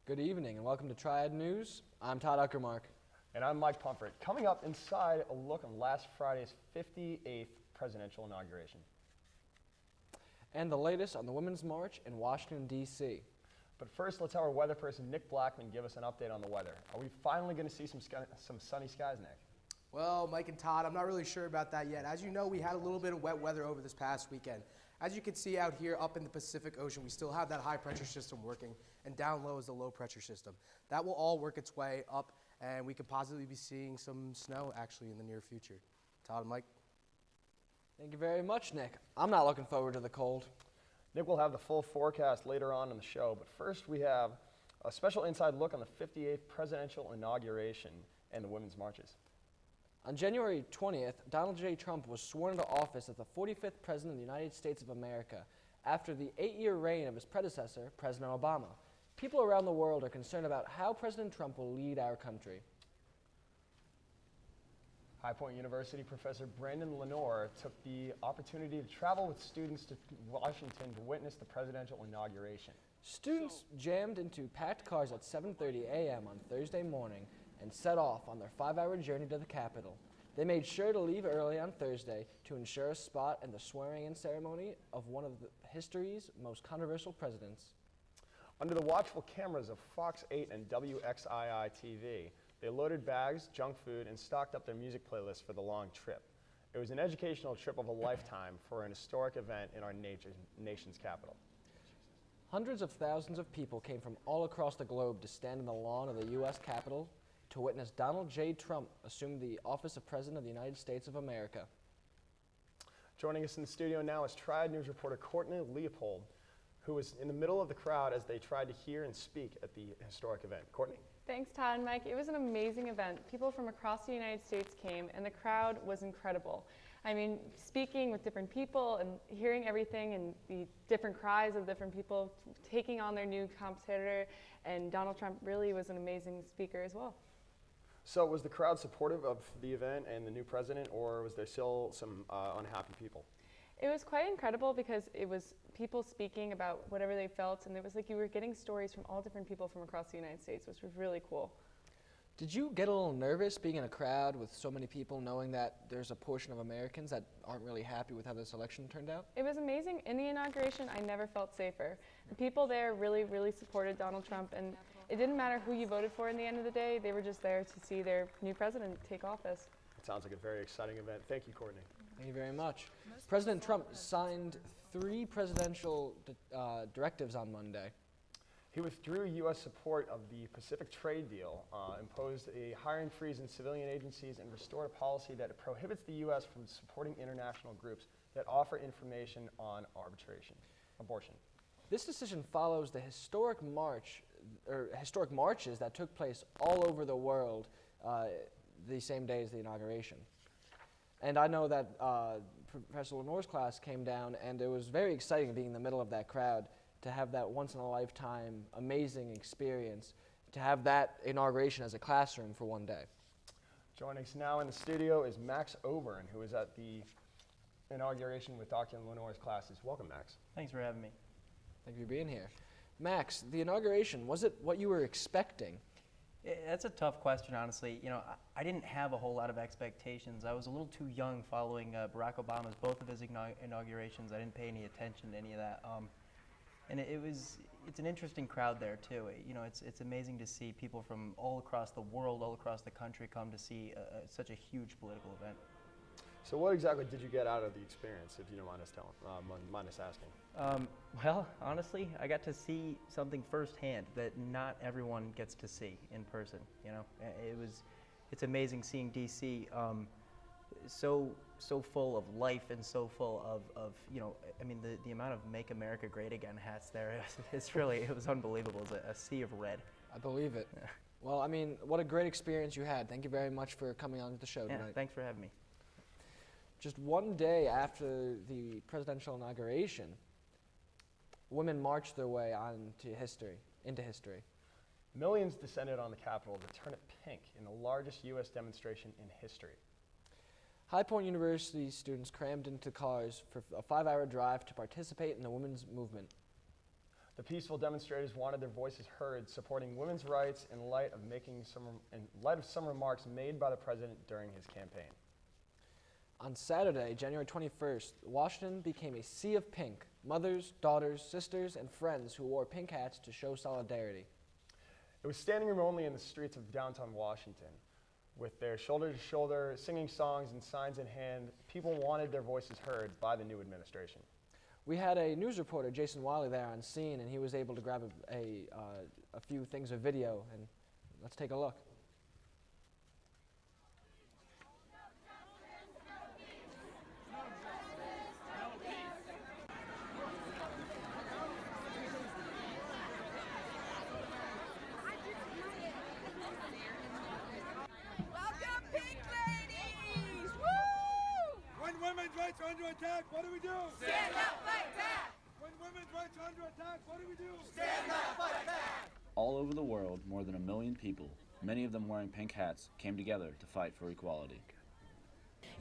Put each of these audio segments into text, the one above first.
Good evening and welcome to Triad News. I'm Todd Uckermark. And I'm Mike Pumfret. Coming up inside, a look on last Friday's 58th presidential inauguration. And the latest on the Women's March in Washington, D.C. But first, let's have our weather person, Nick Blackman, give us an update on the weather. Are we finally going to see some sunny skies, Nick? Well, Mike and Todd, I'm not really sure about that yet. As you know, we had a little bit of wet weather over this past weekend. As you can see out here up in the Pacific Ocean, we still have that high pressure system working, and down low is the low pressure system. That will all work its way up, and we could possibly be seeing some snow actually in the near future. Todd and Mike? Thank you very much, Nick. I'm not looking forward to the cold. Nick will have the full forecast later on in the show, but first we have a special inside look on the 58th presidential inauguration and the women's marches. On January 20th, Donald J. Trump was sworn into office as the 45th President of the United States of America after the 8-year reign of his predecessor, President Obama. People around the world are concerned about how President Trump will lead our country. High Point University professor Brandon Lenore took the opportunity to travel with students to Washington to witness the presidential inauguration. Students jammed into packed cars at 7:30 a.m. on Thursday morning and set off on their 5-hour journey to the Capitol. They made sure to leave early on Thursday to ensure a spot in the swearing-in ceremony of one of history's most controversial presidents. Under the watchful cameras of Fox 8 and WXII TV, they loaded bags, junk food, and stocked up their music playlists for the long trip. It was an educational trip of a lifetime for an historic event in our nation's capital. Hundreds of thousands of people came from all across the globe to stand in the lawn of the U.S. Capitol to witness Donald J. Trump assume the office of President of the United States of America. Joining us in the studio now is Triad News reporter Courtney Leopold, who was in the middle of the crowd as they tried to hear and speak at the historic event. Courtney? Thanks, Todd and Mike. It was an amazing event. People from across the United States came, and the crowd was incredible. I mean, speaking with different people and hearing everything and the different cries of different people taking on their new competitor, and Donald Trump really was an amazing speaker as well. So was the crowd supportive of the event and the new president, or was there still some unhappy people? It was quite incredible because it was people speaking about whatever they felt, and it was like you were getting stories from all different people from across the United States, which was really cool. Did you get a little nervous being in a crowd with so many people, knowing that there's a portion of Americans that aren't really happy with how this election turned out? It was amazing. In the inauguration, I never felt safer. The people there really, really supported Donald Trump, and it didn't matter who you voted for in the end of the day. They were just there to see their new president take office. It sounds like a very exciting event. Thank you, Courtney. Thank you very much. President Trump signed 3 presidential directives on Monday. He withdrew U.S. support of the Pacific trade deal, imposed a hiring freeze in civilian agencies, and restored a policy that prohibits the U.S. from supporting international groups that offer information on abortion. This decision follows the historic marches that took place all over the world the same day as the inauguration. And I know that Professor Lenore's class came down, and it was very exciting being in the middle of that crowd to have that once-in-a-lifetime amazing experience, to have that inauguration as a classroom for one day. Joining us now in the studio is Max Oburn, who was at the inauguration with Dr. Lenore's classes. Welcome, Max. Thanks for having me. Thank you for being here. Max, the inauguration, was it what you were expecting? That's a tough question, honestly. You know, I didn't have a whole lot of expectations. I was a little too young following Barack Obama's both of his inaugurations. I didn't pay any attention to any of that. And it's an interesting crowd there too. You know, it's amazing to see people from all across the world, all across the country come to see such a huge political event. So what exactly did you get out of the experience, if you don't mind us asking? Well, honestly, I got to see something firsthand that not everyone gets to see in person. You know, it's amazing seeing DC so full of life and so full of you know, I mean, the amount of "Make America Great Again" hats there. It was unbelievable. It was a sea of red. I believe it. Yeah. Well, I mean, what a great experience you had. Thank you very much for coming on to the show tonight. Yeah, thanks for having me. Just one day after the presidential inauguration, women marched their way into history. Millions descended on the Capitol to turn it pink in the largest U.S. demonstration in history. High Point University students crammed into cars for a 5-hour drive to participate in the women's movement. The peaceful demonstrators wanted their voices heard, supporting women's rights in light of some remarks made by the president during his campaign. On Saturday, January 21st, Washington became a sea of pink. Mothers, daughters, sisters, and friends who wore pink hats to show solidarity. It was standing room only in the streets of downtown Washington. With their shoulder to shoulder, singing songs and signs in hand, people wanted their voices heard by the new administration. We had a news reporter, Jason Wiley, there on scene, and he was able to grab a few things of video, and let's take a look. Women's rights are under attack, what do we do? Stand up, fight back! When women's rights are under attack, what do we do? Stand up, fight back! All over the world, more than 1 million people, many of them wearing pink hats, came together to fight for equality.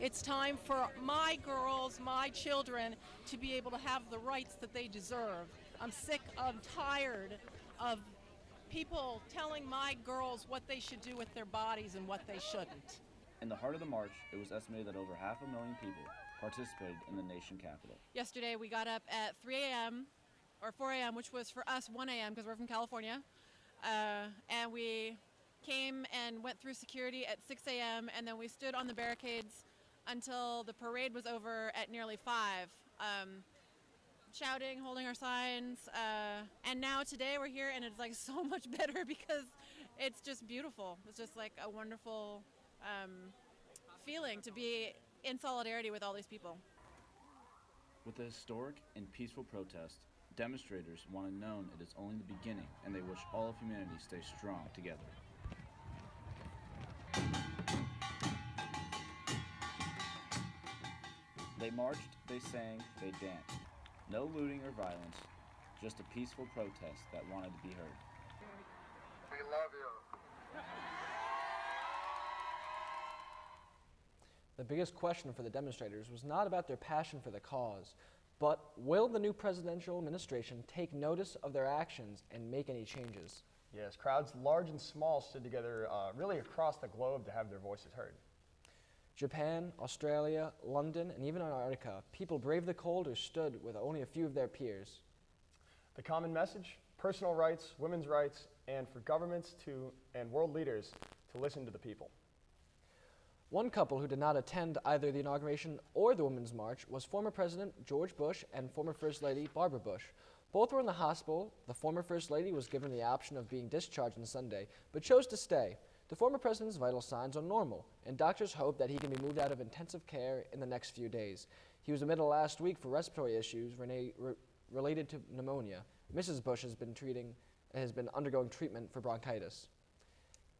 It's time for my girls, my children, to be able to have the rights that they deserve. I'm sick, I'm tired of people telling my girls what they should do with their bodies and what they shouldn't. In the heart of the march, it was estimated that over 500,000 people participated in the nation capital. Yesterday we got up at 3 a.m. or 4 a.m., which was for us 1 a.m. because we're from California, and we came and went through security at 6 a.m. and then we stood on the barricades until the parade was over at nearly 5, shouting, holding our signs, and now today we're here and it's like so much better because it's just beautiful. It's just like a wonderful feeling to be in solidarity with all these people. With the historic and peaceful protest, demonstrators wanted known it is only the beginning and they wish all of humanity stay strong together. They marched, they sang, they danced. No looting or violence, just a peaceful protest that wanted to be heard. We love you. The biggest question for the demonstrators was not about their passion for the cause, but will the new presidential administration take notice of their actions and make any changes? Yes, crowds large and small stood together really across the globe to have their voices heard. Japan, Australia, London, and even Antarctica, people braved the cold or stood with only a few of their peers. The common message: personal rights, women's rights, and for governments and world leaders to listen to the people. One couple who did not attend either the inauguration or the Women's March was former President George Bush and former First Lady Barbara Bush. Both were in the hospital. The former First Lady was given the option of being discharged on Sunday, but chose to stay. The former president's vital signs are normal, and doctors hope that he can be moved out of intensive care in the next few days. He was admitted last week for respiratory issues related to pneumonia. Mrs. Bush has been undergoing treatment for bronchitis.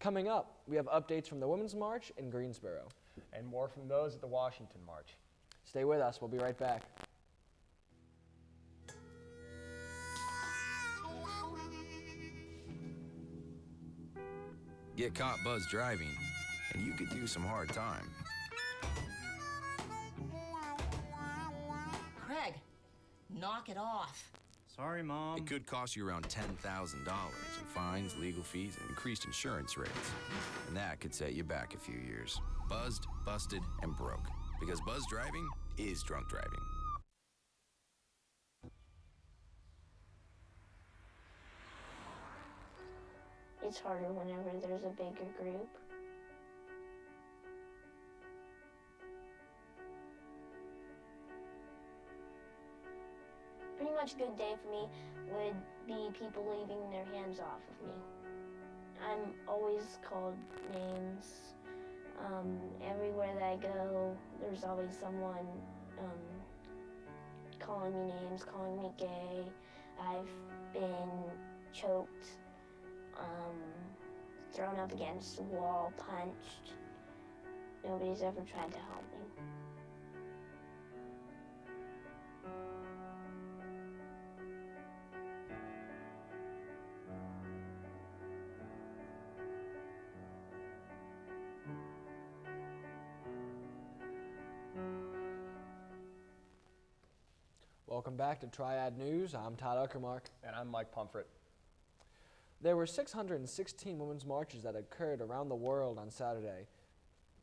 Coming up, we have updates from the Women's March in Greensboro. And more from those at the Washington March. Stay with us. We'll be right back. Get caught buzzed driving, and you could do some hard time. Craig, knock it off. Sorry, Mom. It could cost you around $10,000 in fines, legal fees, and increased insurance rates. And that could set you back a few years. Buzzed, busted, and broke. Because buzz driving is drunk driving. It's harder whenever there's a bigger group. Pretty much a good day for me would be people leaving their hands off of me. I'm always called names. Everywhere that I go, there's always someone calling me names, calling me gay. I've been choked, thrown up against the wall, punched. Nobody's ever tried to help me. Welcome Welcome back to Triad News. I'm Todd Uckermark. And I'm Mike Pumfret. There were 616 women's marches that occurred around the world on Saturday.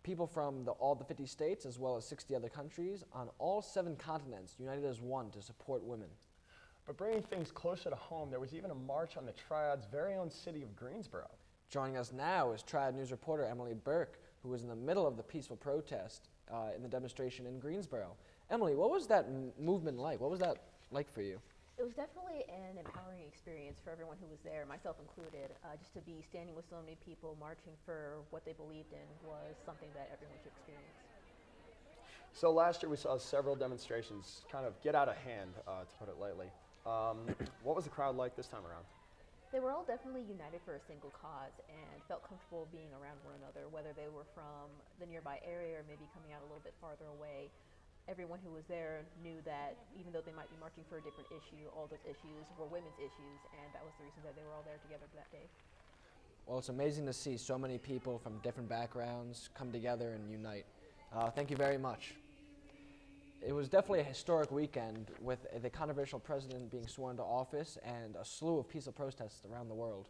People from all the 50 states as well as 60 other countries on all 7 continents united as one to support women. But bringing things closer to home, there was even a march on the Triad's very own city of Greensboro. Joining us now is Triad News reporter Emily Burke, who was in the middle of the peaceful protest in the demonstration in Greensboro. Emily, what was that movement like? What was that like for you? It was definitely an empowering experience for everyone who was there, myself included. Just to be standing with so many people marching for what they believed in was something that everyone should experience. So last year we saw several demonstrations kind of get out of hand, to put it lightly. What was the crowd like this time around? They were all definitely united for a single cause and felt comfortable being around one another, whether they were from the nearby area or maybe coming out a little bit farther away. Everyone who was there knew that even though they might be marching for a different issue, all those issues were women's issues, and that was the reason that they were all there together that day. Well, it's amazing to see so many people from different backgrounds come together and unite. Thank you very much. It was definitely a historic weekend with the controversial president being sworn to office and a slew of peaceful protests around the world.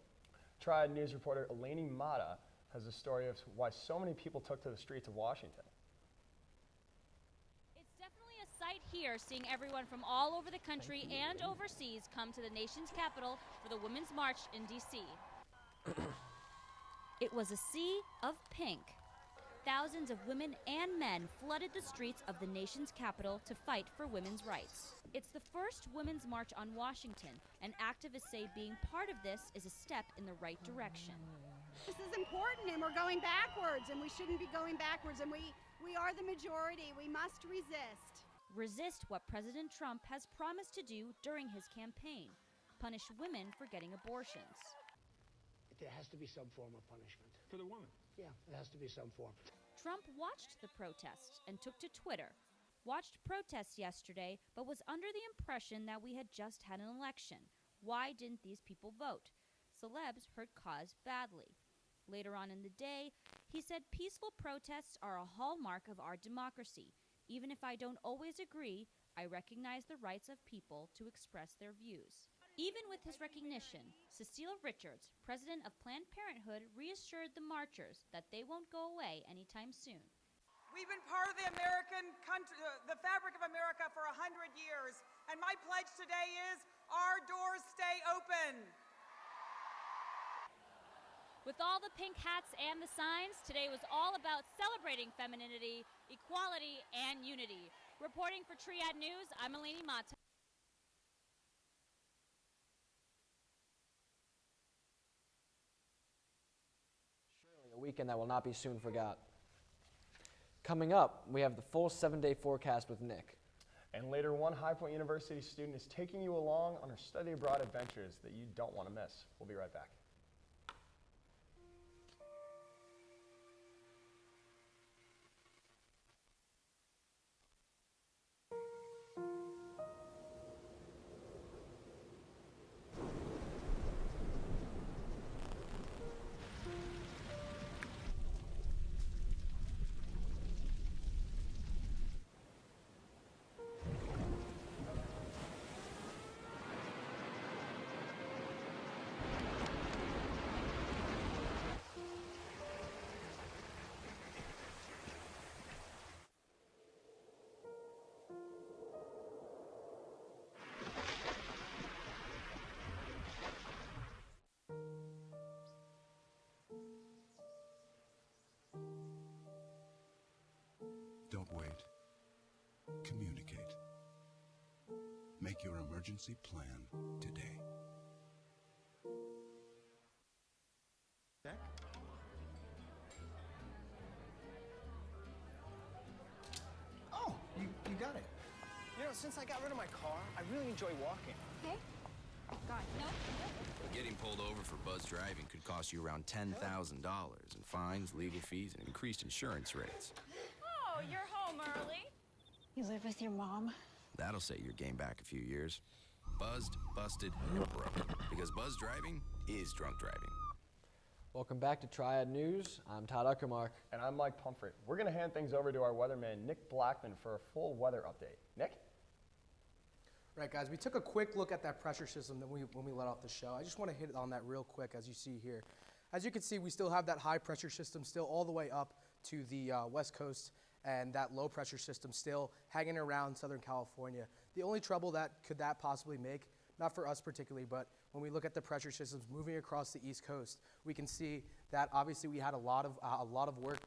Triad News reporter Eleni Mata has a story of why so many people took to the streets of Washington. It's definitely a sight here, seeing everyone from all over the country and overseas come to the nation's capital for the Women's March in D.C. It was a sea of pink. Thousands of women and men flooded the streets of the nation's capital to fight for women's rights. It's the first Women's March on Washington, and activists say being part of this is a step in the right direction. This is important, and we're going backwards, and we shouldn't be going backwards, and we are the majority. We must resist. Resist what President Trump has promised to do during his campaign, punish women for getting abortions. There has to be some form of punishment. For the woman. Yeah, there has to be some form. Trump watched the protests and took to Twitter. Watched protests yesterday, but was under the impression that we had just had an election. Why didn't these people vote? Celebs hurt cause badly. Later on in the day, he said peaceful protests are a hallmark of our democracy. Even if I don't always agree, I recognize the rights of people to express their views. Even with his recognition, Cecile Richards, president of Planned Parenthood, reassured the marchers that they won't go away anytime soon. We've been part of the American country, the fabric of America for 100 years, and my pledge today is our doors stay open. With all the pink hats and the signs, today was all about celebrating femininity, equality, and unity. Reporting for Triad News, I'm Eleni Mata. A weekend that will not be soon forgot. Coming up, we have the full 7-day forecast with Nick. And later, one High Point University student is taking you along on her study abroad adventures that you don't want to miss. We'll be right back. Don't wait. Communicate. Make your emergency plan today. Oh, you got it. You know, since I got rid of my car, I really enjoy walking. Okay. God, no. Getting pulled over for buzz driving could cost you around $10,000 in fines, legal fees, and increased insurance rates. Oh, you're home early. You live with your mom? That'll set your game back a few years. Buzzed, busted, and broke. Because buzz driving is drunk driving. Welcome back to Triad News. I'm Todd Uckermark. And I'm Mike Pumfret. We're going to hand things over to our weatherman, Nick Blackman, for a full weather update. Nick? Right, guys, we took a quick look at that pressure system when we let off the show. I just want to hit on that real quick, as you see here. As you can see, we still have that high pressure system still all the way up to the west coast, and that low pressure system still hanging around Southern California. The only trouble that could possibly make, not for us particularly, but when we look at the pressure systems moving across the East Coast, we can see that obviously we had a lot of work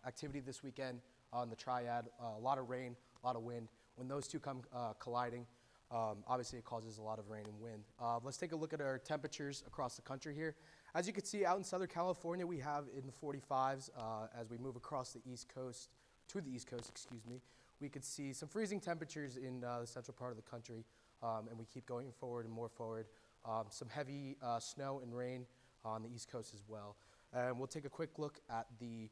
activity this weekend on the triad, a lot of rain, a lot of wind. When those two come colliding, obviously it causes a lot of rain and wind. Let's take a look at our temperatures across the country here. As you can see, out in Southern California, we have in the 45s. As we move across the East Coast, we could see some freezing temperatures in the central part of the country, and we keep going forward and more forward. Some heavy snow and rain on the East Coast as well. And we'll take a quick look at the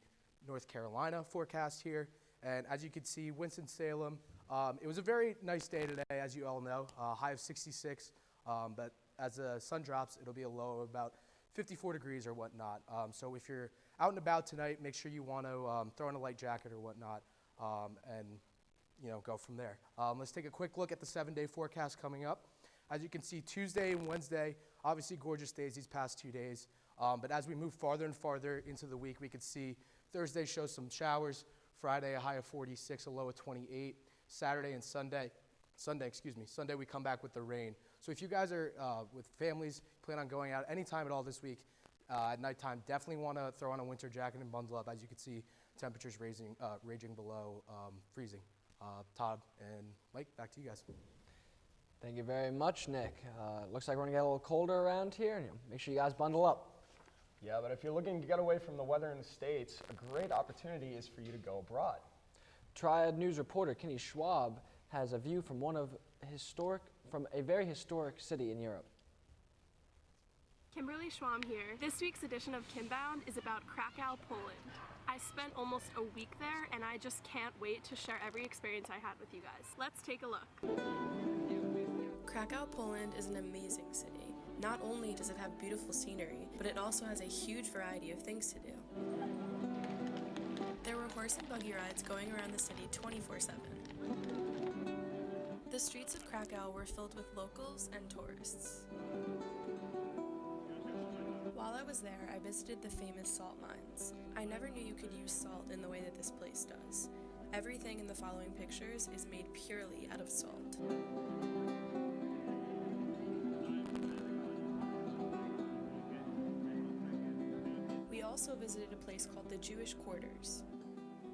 North Carolina forecast here. And as you can see, Winston-Salem, it was a very nice day today, as you all know, high of 66, but as the sun drops, it'll be a low of about 54 degrees or whatnot. So if you're out and about tonight, make sure you want to throw on a light jacket or whatnot, and go from there. Let's take a quick look at the 7-day forecast coming up. As you can see, Tuesday and Wednesday, obviously gorgeous days these past 2 days, but as we move farther and farther into the week, we could see Thursday shows some showers, Friday a high of 46, a low of 28, Saturday and Sunday we come back with the rain. So if you guys are with families, plan on going out anytime at all this week at nighttime, definitely want to throw on a winter jacket and bundle up. As you can see, temperatures raging below freezing. Todd and Mike, back to you guys. Thank you very much, Nick. Looks like we're going to get a little colder around here, and make sure you guys bundle up. Yeah, but if you're looking to get away from the weather in the States, a great opportunity is for you to go abroad. Triad News reporter Kenny Schwab has a view from a very historic city in Europe. Kimberly Schwam here. This week's edition of Kimbound is about Krakow, Poland. I spent almost a week there, and I just can't wait to share every experience I had with you guys. Let's take a look. Krakow, Poland is an amazing city. Not only does it have beautiful scenery, but it also has a huge variety of things to do. There were horse and buggy rides going around the city 24/7. The streets of Krakow were filled with locals and tourists. While I was there, I visited the famous salt mines. I never knew you could use salt in the way that this place does. Everything in the following pictures is made purely out of salt. We also visited a place called the Jewish Quarters.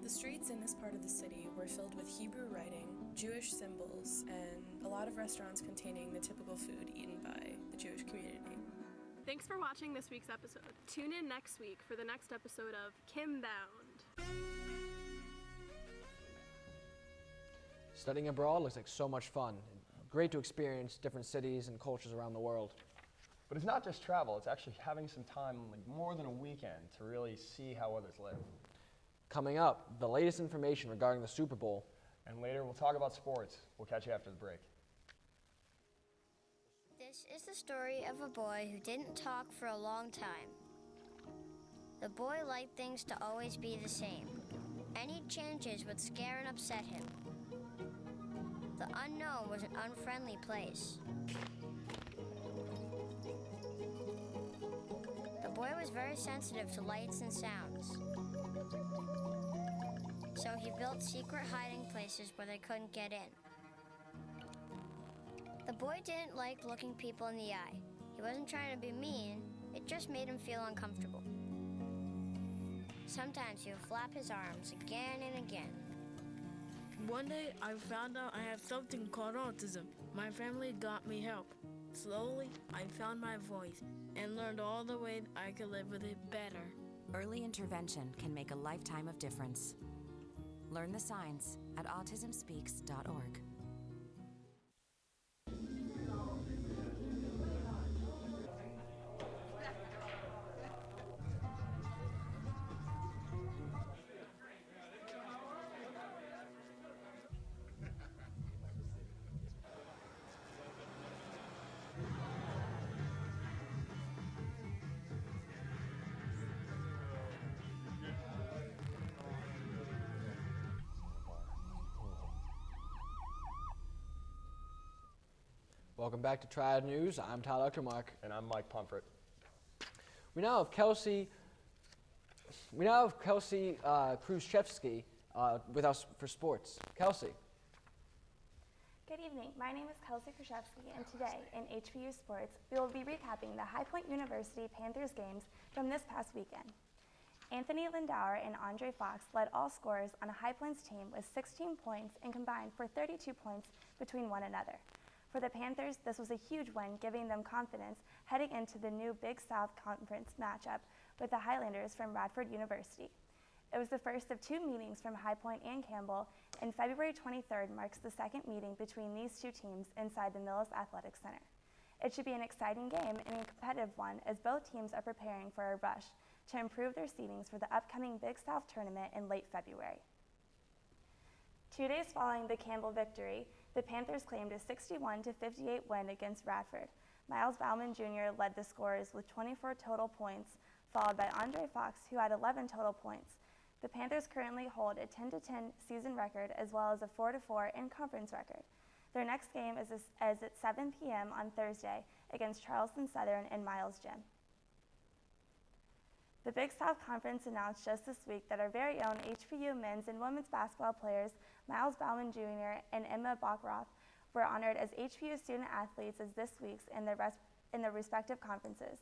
The streets in this part of the city were filled with Hebrew writing, Jewish symbols, and a lot of restaurants containing the typical food eaten by the Jewish community. Thanks for watching this week's episode. Tune in next week for the next episode of Kimbound. Studying abroad looks like so much fun. Great to experience different cities and cultures around the world. But it's not just travel, it's actually having some time, like more than a weekend, to really see how others live. Coming up, the latest information regarding the Super Bowl. And later, we'll talk about sports. We'll catch you after the break. This is the story of a boy who didn't talk for a long time. The boy liked things to always be the same. Any changes would scare and upset him. The unknown was an unfriendly place. The boy was very sensitive to lights and sounds. So he built secret hiding places where they couldn't get in. The boy didn't like looking people in the eye. He wasn't trying to be mean, it just made him feel uncomfortable. Sometimes he would flap his arms again and again. One day I found out I have something called autism. My family got me help. Slowly, I found my voice and learned all the ways I could live with it better. Early intervention can make a lifetime of difference. Learn the signs at autismspeaks.org. Welcome back to Triad News. I'm Todd Uckermark. And I'm Mike Pumfret. We now have Kelsey Khrushchevsky with us for sports. Kelsey. Good evening. My name is Kelsey Khrushchevsky, and today in HPU Sports, we will be recapping the High Point University Panthers games from this past weekend. Anthony Lindauer and Andre Fox led all scorers on a High Points team with 16 points and combined for 32 points between one another. For the Panthers, this was a huge win, giving them confidence heading into the new Big South Conference matchup with the Highlanders from Radford University. It was the first of two meetings from High Point and Campbell, and February 23rd marks the second meeting between these two teams inside the Millis Athletic Center. It should be an exciting game and a competitive one as both teams are preparing for a rush to improve their seedings for the upcoming Big South tournament in late February. 2 days following the Campbell victory, the Panthers claimed a 61-58 win against Radford. Miles Bauman Jr. led the scorers with 24 total points, followed by Andre Fox, who had 11 total points. The Panthers currently hold a 10-10 season record as well as a 4-4 in-conference record. Their next game is at 7 p.m. on Thursday against Charleston Southern in Miles Gym. The Big South Conference announced just this week that our very own HPU men's and women's basketball players Miles Bauman Jr. and Emma Bachroth were honored as HPU student athletes as this week's in their respective conferences.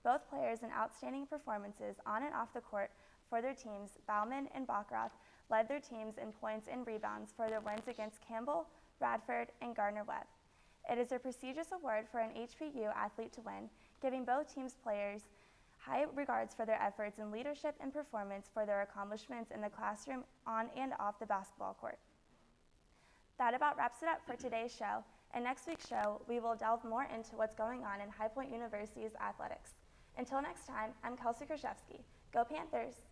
Both players in outstanding performances on and off the court for their teams, Bauman and Bachroth led their teams in points and rebounds for their wins against Campbell, Radford, and Gardner-Webb. It is a prestigious award for an HPU athlete to win, giving both teams' players high regards for their efforts in leadership and performance for their accomplishments in the classroom, on and off the basketball court. That about wraps it up for today's show. In next week's show, we will delve more into what's going on in High Point University's athletics. Until next time, I'm Kelsey Khrushchevsky. Go Panthers!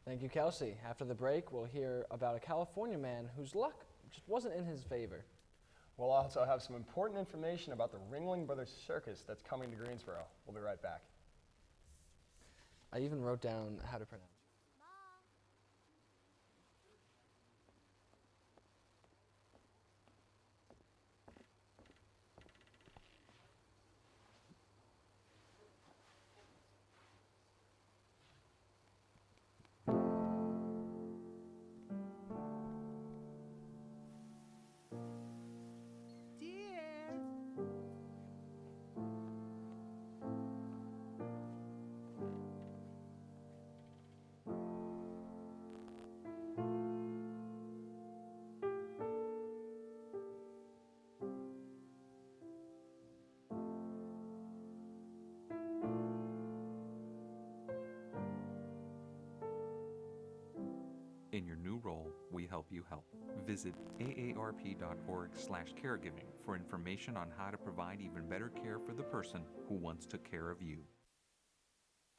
Thank you, Kelsey. After the break, we'll hear about a California man whose luck just wasn't in his favor. We'll also have some important information about the Ringling Brothers Circus that's coming to Greensboro. We'll be right back. I even wrote down how to pronounce it. In your new role, we help you help. Visit aarp.org/caregiving for information on how to provide even better care for the person who once took care of you.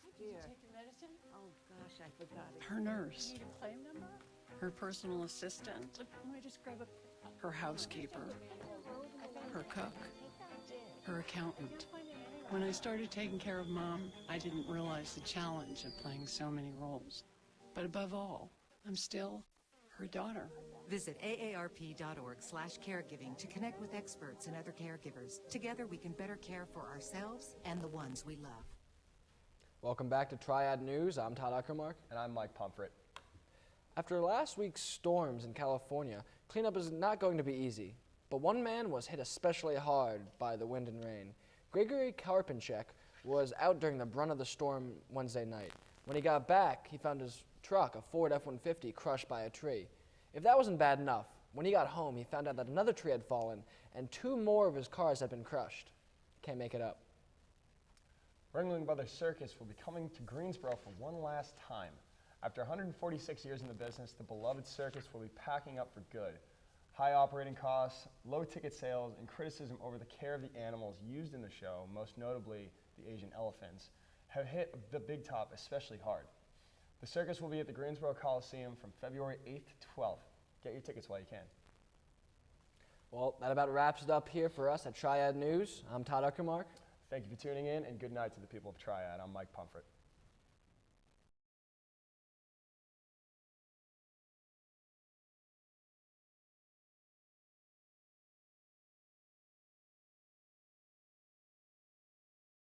Did you take your medicine? Oh gosh, I forgot it. Her nurse. You need a claim number? Her personal assistant. Let me just grab a... Her housekeeper. Her cook. Her accountant. When I started taking care of Mom, I didn't realize the challenge of playing so many roles. But above all, I'm still her daughter. Visit aarp.org/caregiving to connect with experts and other caregivers. Together we can better care for ourselves and the ones we love. Welcome back to Triad News. I'm Todd Uckermark. And I'm Mike Pumfret. After last week's storms in California, cleanup is not going to be easy. But one man was hit especially hard by the wind and rain. Gregory Karpinchek was out during the brunt of the storm Wednesday night. When he got back, he found his truck, a Ford F-150, crushed by a tree. If that wasn't bad enough, when he got home, he found out that another tree had fallen and 2 more of his cars had been crushed. Can't make it up. Ringling Brothers Circus will be coming to Greensboro for one last time. After 146 years in the business, the beloved circus will be packing up for good. High operating costs, low ticket sales, and criticism over the care of the animals used in the show, most notably the Asian elephants, have hit the Big Top especially hard. The circus will be at the Greensboro Coliseum from February 8th to 12th. Get your tickets while you can. Well, that about wraps it up here for us at Triad News. I'm Todd Uckermark. Thank you for tuning in, and good night to the people of Triad. I'm Mike Pumfret.